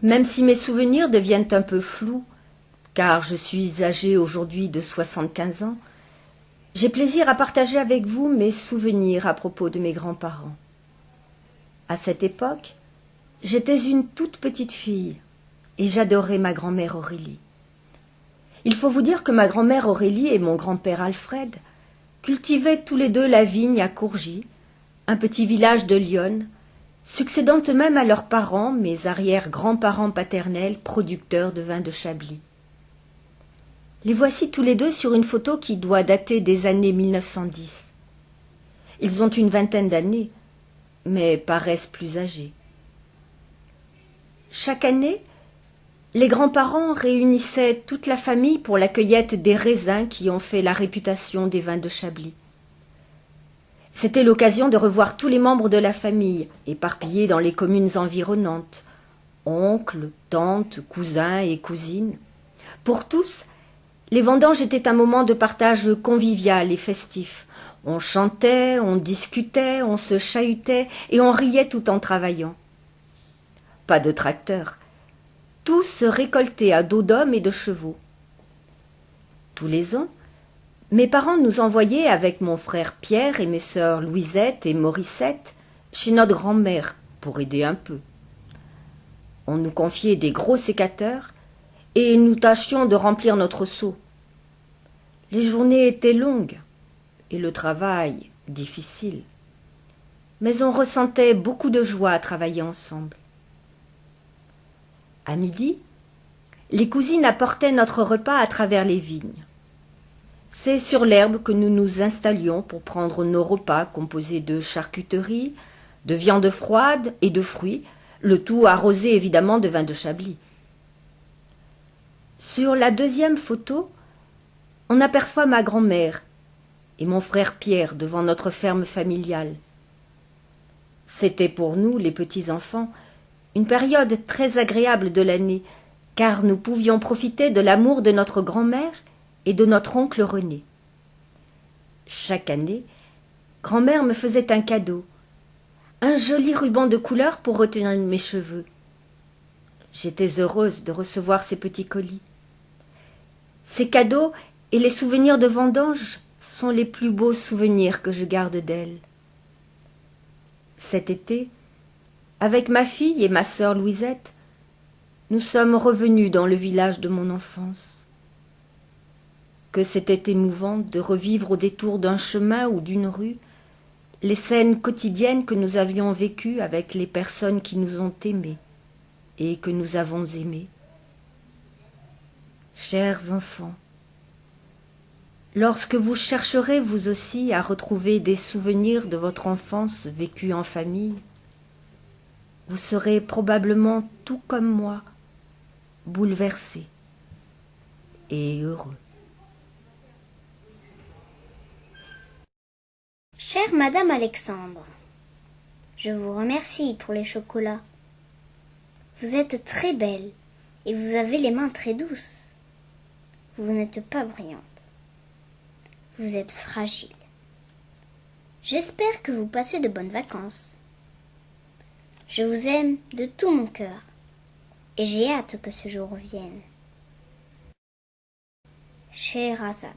Même si mes souvenirs deviennent un peu flous, car je suis âgée aujourd'hui de 75 ans, j'ai plaisir à partager avec vous mes souvenirs à propos de mes grands-parents. À cette époque, j'étais une toute petite fille et j'adorais ma grand-mère Aurélie. Il faut vous dire que ma grand-mère Aurélie et mon grand-père Alfred cultivaient tous les deux la vigne à Courgy, un petit village de l'Yonne, succédant eux-mêmes à leurs parents, mes arrière-grands-parents paternels, producteurs de vin de Chablis. Les voici tous les deux sur une photo qui doit dater des années 1910. Ils ont une vingtaine d'années, mais paraissent plus âgés. Chaque année, les grands-parents réunissaient toute la famille pour la cueillette des raisins qui ont fait la réputation des vins de Chablis. C'était l'occasion de revoir tous les membres de la famille, éparpillés dans les communes environnantes, oncles, tantes, cousins et cousines. Pour tous, les vendanges étaient un moment de partage convivial et festif. On chantait, on discutait, on se chahutait et on riait tout en travaillant. Pas de tracteur. Tout se récoltait à dos d'hommes et de chevaux. Tous les ans, mes parents nous envoyaient avec mon frère Pierre et mes sœurs Louisette et Morissette chez notre grand-mère pour aider un peu. On nous confiait des gros sécateurs et nous tâchions de remplir notre seau. Les journées étaient longues et le travail difficile, mais on ressentait beaucoup de joie à travailler ensemble. À midi, les cousines apportaient notre repas à travers les vignes. C'est sur l'herbe que nous nous installions pour prendre nos repas composés de charcuterie, de viande froide et de fruits, le tout arrosé évidemment de vin de Chablis. Sur la deuxième photo, on aperçoit ma grand-mère et mon frère Pierre devant notre ferme familiale. C'était pour nous, les petits-enfants, une période très agréable de l'année, car nous pouvions profiter de l'amour de notre grand-mère et de notre oncle René. Chaque année, grand-mère me faisait un cadeau, un joli ruban de couleur pour retenir mes cheveux. J'étais heureuse de recevoir ces petits colis. Ces cadeaux et les souvenirs de vendange sont les plus beaux souvenirs que je garde d'elle. Cet été, avec ma fille et ma sœur Louisette, nous sommes revenus dans le village de mon enfance. Que c'était émouvant de revivre au détour d'un chemin ou d'une rue les scènes quotidiennes que nous avions vécues avec les personnes qui nous ont aimés et que nous avons aimées. Chers enfants, lorsque vous chercherez vous aussi à retrouver des souvenirs de votre enfance vécue en famille, vous serez probablement, tout comme moi, bouleversés et heureux. Chère Madame Alexandre, je vous remercie pour les chocolats. Vous êtes très belle et vous avez les mains très douces. Vous n'êtes pas brillante. Vous êtes fragile. J'espère que vous passez de bonnes vacances. Je vous aime de tout mon cœur et j'ai hâte que ce jour vienne. Scheherazade.